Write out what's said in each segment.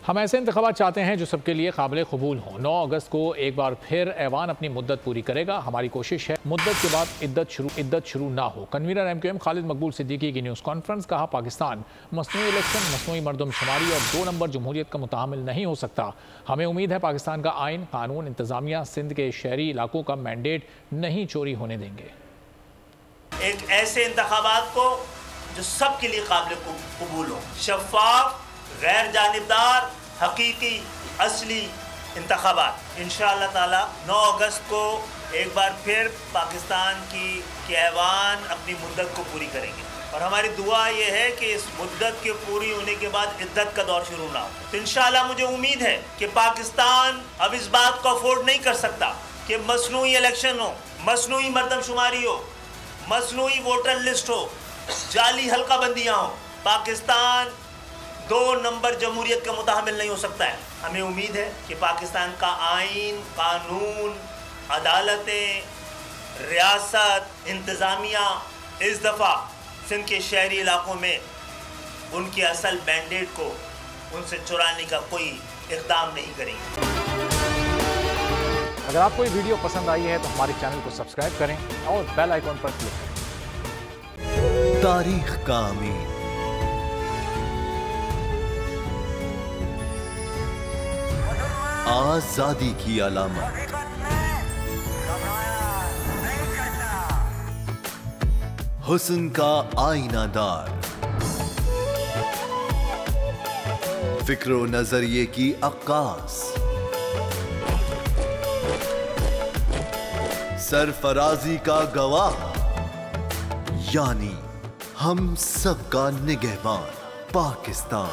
हम ऐसे इंतखाबात चाहते हैं जो सबके लिए काबिल कबूल हों। 9 अगस्त को एक बार फिर ऐवान अपनी मुद्दत पूरी करेगा। हमारी कोशिश है मुद्दत के बाद इद्दत शुरू ना हो। कन्वीनर MQM खालिद मकबूल सिद्दीकी की न्यूज़ कॉन्फ्रेंस। कहा, पाकिस्तान मसनूई इलेक्शन, मसनूई मरदमशुमारी और 2 नंबर जमहूरियत का मुतामिल नहीं हो सकता। हमें उम्मीद है पाकिस्तान का आइन, कानून, इंतजामिया सिंध के शहरी इलाकों का मैंडेट नहीं चोरी होने देंगे। एक ऐसे इंतखाबात को जो सबके लिए काबिल कबूल हो, शफाफ, गैर जानिबदार, हकीकी, असली इंतखाबात। इंशाअल्लाह ताला 9 अगस्त को एक बार फिर पाकिस्तान की ऐवान अपनी मुद्दत को पूरी करेंगे और हमारी दुआ ये है कि इस मुद्दत के पूरी होने के बाद इद्दत का दौर शुरू ना हो। तो इंशाअल्लाह मुझे उम्मीद है कि पाकिस्तान अब इस बात को अफोर्ड नहीं कर सकता कि मसनूई इलेक्शन हो, मसनूई मरदमशुमारी हो, मसनूई वोटर लिस्ट हो, जाली हल्का बंदियाँ हो। पाकिस्तान 2 नंबर जमहूरियत का मुतामिल नहीं हो सकता है। हमें उम्मीद है कि पाकिस्तान का आइन, कानून, अदालतें, रियासत, इंतज़ामिया इस दफ़ा सिंध के शहरी इलाकों में उनके असल मैंडेट को उनसे चुराने का कोई इक़दाम नहीं करेंगे। अगर आपको ये वीडियो पसंद आई है तो हमारे चैनल को सब्सक्राइब करें और बेल आइकॉन पर क्लिक करें। तारीख का अमीन, आजादी की अलामत, हुस्न का आईनादार, फिक्रो नजरिए की अक्कास, सरफराजी का गवाह, यानी हम सबका निगहबान पाकिस्तान।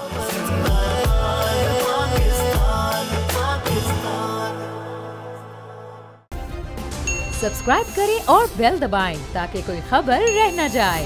सब्सक्राइब करें और बेल दबाएं ताकि कोई खबर रह न जाए।